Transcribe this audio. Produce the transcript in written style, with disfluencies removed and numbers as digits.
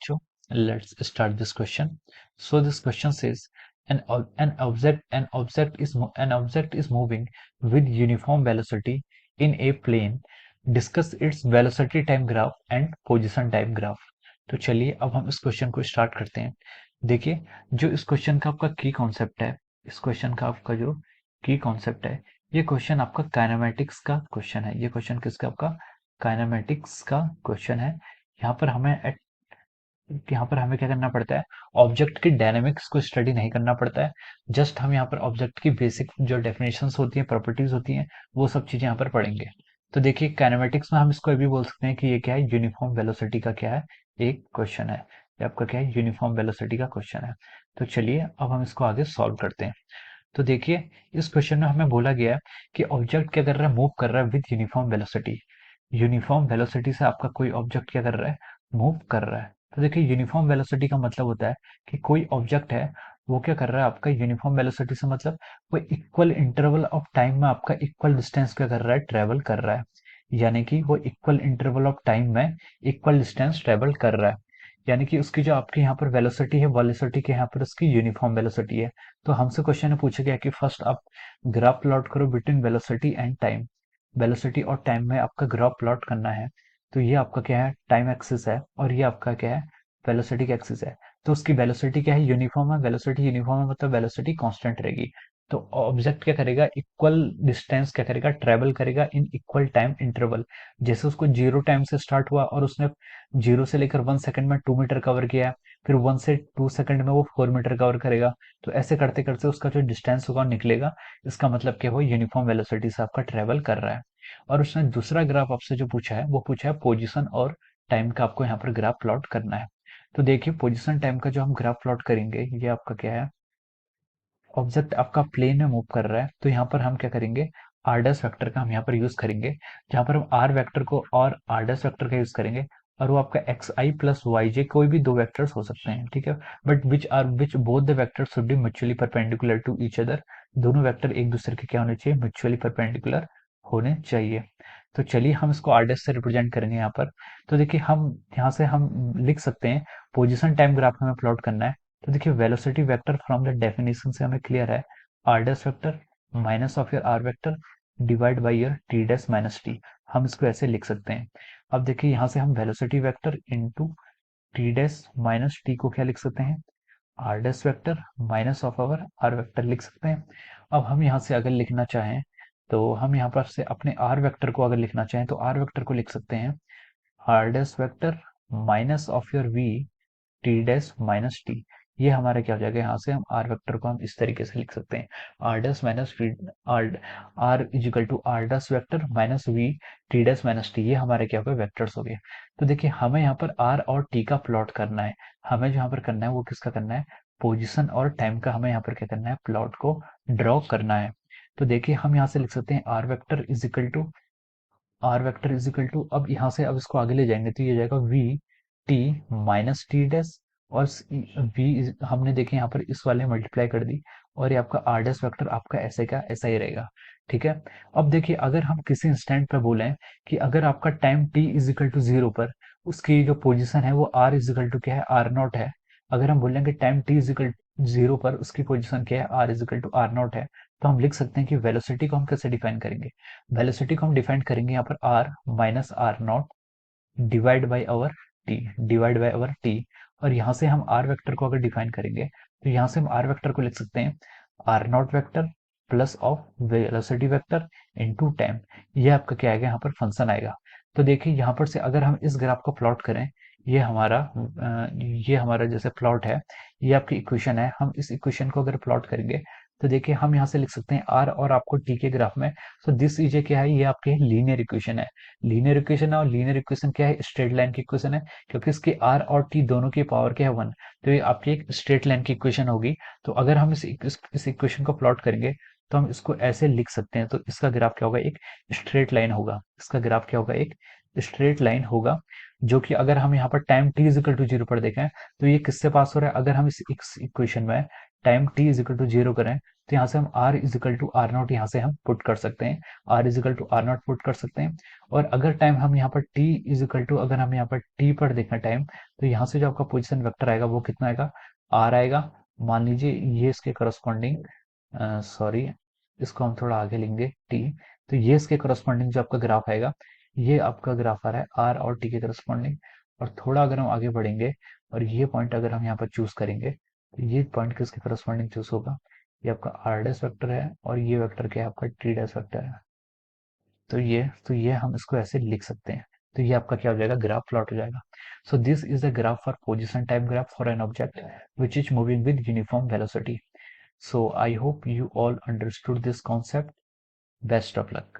बच्चों, let's start this question. So this question says an object is moving with uniform velocity in a plane. Discuss its velocity time graph and position time graph. तो चलिए अब हम इस question को start करते हैं। देखिए, जो इस क्वेश्चन का आपका की कॉन्सेप्ट है, इस क्वेश्चन का आपका जो की कॉन्सेप्ट है, ये क्वेश्चन आपका काइनेमेटिक्स का क्वेश्चन है। ये क्वेश्चन किसका? आपका काइनेमेटिक्स का क्वेश्चन है। यहाँ पर हमें क्या करना पड़ता है, ऑब्जेक्ट की डायनेमिक्स को स्टडी नहीं करना पड़ता है। जस्ट हम यहाँ पर ऑब्जेक्ट की बेसिक जो डेफिनेशंस होती हैं, प्रॉपर्टीज होती हैं, वो सब चीजें यहाँ पर पढ़ेंगे। तो देखिए, काइनेमेटिक्स में हम इसको भी बोल सकते हैं कि ये क्या है, यूनिफॉर्म वेलोसिटी का क्या है, एक क्वेश्चन है। ये आपका क्या है, यूनिफॉर्म वेलोसिटी का क्वेश्चन है। तो चलिए अब हम इसको आगे सॉल्व करते हैं। तो देखिए, इस क्वेश्चन में हमें बोला गया है कि ऑब्जेक्ट क्या कर रहा है, मूव कर रहा है with uniform velocity. Uniform velocity से आपका कोई ऑब्जेक्ट क्या कर रहा है, मूव कर रहा है। तो देखिए, यूनिफॉर्म वेलोसिटी का मतलब होता है कि कोई ऑब्जेक्ट है, वो क्या कर रहा है, आपका यूनिफॉर्म वेलोसिटी से मतलब वो इक्वल इंटरवल ऑफ टाइम में आपका इक्वल डिस्टेंस क्या कर रहा है, ट्रेवल कर रहा है। यानी कि वो इक्वल इंटरवल ऑफ टाइम में इक्वल डिस्टेंस ट्रेवल कर रहा है। यानी कि उसकी जो आपकी यहाँ पर वेलोसिटी है, वेलोसिटी के यहाँ पर उसकी यूनिफॉर्म वेलोसिटी है। तो हमसे क्वेश्चन में पूछा गया कि फर्स्ट आप ग्राफ प्लॉट करो between velocity and time. Velocity और टाइम में आपका ग्राफ प्लॉट करना है। तो ये आपका क्या है, टाइम एक्सिस है, और ये आपका क्या है, वेलोसिटी का एक्सिस है। तो उसकी वेलोसिटी क्या है, यूनिफॉर्म है। वेलोसिटी यूनिफॉर्म है मतलब वेलोसिटी कांस्टेंट रहेगी। तो ऑब्जेक्ट क्या करेगा, इक्वल डिस्टेंस क्या करेगा, ट्रेवल करेगा इन इक्वल टाइम इंटरवल। जैसे उसको 0 टाइम से स्टार्ट हुआ और उसने 0 से लेकर 1 सेकंड में 2 मीटर कवर किया, फिर 1 से 2 सेकंड में वो 4 मीटर कवर करेगा। तो ऐसे करते करते उसका जो डिस्टेंस होगा निकलेगा। इसका मतलब क्या, वो यूनिफॉर्म वेलोसिटी से आपका ट्रेवल कर रहा है। और उसने दूसरा ग्राफ आपसे जो पूछा है, वो पूछा है पोजीशन और टाइम का आपको यहाँ पर ग्राफ प्लॉट करना है। तो देखिए, पोजीशन टाइम का जो हम ग्राफ प्लॉट करेंगे, ये आपका क्या है, ऑब्जेक्ट आपका प्लेन में मूव कर रहा है। तो यहाँ पर हम क्या करेंगे, आर डैश वेक्टर का हम यहाँ पर यूज करेंगे। जहाँ पर हम आर वेक्टर को और आर डैश वेक्टर का यूज करेंगे, और वो आपका x i plus y j कोई भी दो वेक्टर्स हो सकते हैं, ठीक है। But which both the vectors should be mutually perpendicular to each other. दोनों वेक्टर एक दूसरे के क्या होने चाहिए, म्यूचुअली परपेंडिकुलर होने चाहिए। तो चलिए हम इसको आर डैश से रिप्रेजेंट करेंगे यहाँ पर। तो देखिए, हम यहाँ से हम लिख सकते हैं, पोजिशन टाइम ग्राफ हमें प्लॉट करना है। तो देखिए, velocity vector from the definition से हमें क्लियर है, r dash vector minus of your r vector divide by your t dash minus t. हम इसको ऐसे लिख सकते हैं। अब देखिए, यहाँ से हम velocity vector into t dash minus t को क्या लिख सकते हैं, r dash vector minus of our r vector लिख सकते हैं। अब हम यहाँ से अगर लिखना चाहें, तो हम यहाँ पर से अपने आर वेक्टर को अगर लिखना चाहें, तो आर वेक्टर को लिख सकते हैं r dash vector minus of your v t dash minus t. ये हमारा क्या हो जाएगा, यहाँ से हम आर वेक्टर को हम इस तरीके से लिख सकते हैं, r dash minus t, r r is equal to r dash vector minus v t dash minus t. ये हमारे क्या हो गए, वेक्टर्स हो गए। तो देखिए, हमें यहाँ पर आर और टी का प्लॉट करना है। हमें जो यहाँ पर करना है, वो किसका करना है, पोजिशन और टाइम का हमें यहाँ पर क्या करना है, प्लॉट को ड्रॉ करना है। तो देखिए, हम यहाँ से लिख सकते हैं r vector is equal to अब यहाँ से अब इसको आगे ले जाएंगे तो ये हो जाएगा we T minus T dash, और वी हमने देखे यहाँ पर इस वाले मल्टीप्लाई कर दी, और ये आपका आर डैश वेक्टर आपका ऐसे का ऐसा ही रहेगा, ठीक है। अब देखिए, अगर हम किसी इंस्टेंट पे बोले कि अगर आपका time t is equal to zero पर उसकी जो पोजीशन है वो आर इज इक्वल टू क्या है, आर नॉट है। अगर हम बोलेंगे time t is equal zero पर उसकी पोजीशन क्या है, r is equal to r not है, तो हम लिख सकते हैं कि वेलोसिटी को हम कैसे डिफाइन करेंगे। वेलोसिटी को हम डिफाइन करेंगे यहाँ पर r minus r not divide by our t. और यहाँ से हम आर वेक्टर को अगर डिफाइन करेंगे, तो यहाँ से हम आर वेक्टर को लिख सकते हैं r not vector plus of velocity vector into time. ये आपका क्या आएगा, यहाँ पर फंक्शन आएगा। तो देखिए, यहाँ पर से अगर हम इस ग्राफ को प्लॉट करें, ये हमारा जैसे प्लॉट है, ये आपकी इक्वेशन है। हम इस इक्वेशन को अगर प्लॉट करेंगे, तो देखिए, हम यहाँ से लिख सकते हैं आर और आपको टी के ग्राफ में। सो दिस इज ए क्या है, ये आपके लीनियर इक्वेशन है। लीनियर इक्वेशन है, और लीनियर इक्वेशन क्या है, स्ट्रेट लाइन की इक्वेशन है। क्योंकि इसकी आर और टी दोनों की पावर क्या है, 1। तो ये आपकी एक स्ट्रेट लाइन की इक्वेशन होगी। तो अगर हम इस इक्वेशन को प्लॉट करेंगे, तो हम इसको ऐसे लिख सकते हैं। तो इसका ग्राफ क्या होगा, एक स्ट्रेट लाइन होगा। इसका ग्राफ क्या होगा, एक स्ट्रेट लाइन होगा। जो कि अगर हम यहाँ पर time t is equal to zero पर देखें, तो ये किससे पास हो रहा है, अगर हम इस इक्वेशन में time t is equal to 0 करें, तो यहाँ से हम r is equal to r not यहाँ से हम पुट कर सकते हैं, r is equal to r not put कर सकते हैं। और अगर टाइम हम यहाँ पर t इज इक्वल टू, अगर हम यहाँ पर t पर देखें टाइम, तो यहाँ से जो आपका पोजिशन वेक्टर आएगा वो कितना आएगा, r आएगा। मान लीजिए ये इसके करस्पॉन्डिंग, सॉरी इसको हम थोड़ा आगे लेंगे t, तो ये इसके करस्पॉन्डिंग जो आपका ग्राफ आएगा, ये आपका ग्राफ आ रहा है r और t के करस्पॉन्डिंग। और थोड़ा अगर हम आगे बढ़ेंगे और ये पॉइंट अगर हम यहाँ पर चूज करेंगे, तो ये पॉइंट किसके करस्पॉन्डिंग चूज होगा, ये आपका r डैश वेक्टर है और ये वेक्टर क्या है आपका t डैश वेक्टर है। तो ये हम इसको ऐसे लिख सकते हैं। तो ये आपका क्या हो जाएगा, ग्राफ प्लॉट हो जाएगा। So this is the graph for position time graph for an object which is moving with uniform velocity. So I hope you all understood this concept. Best of luck.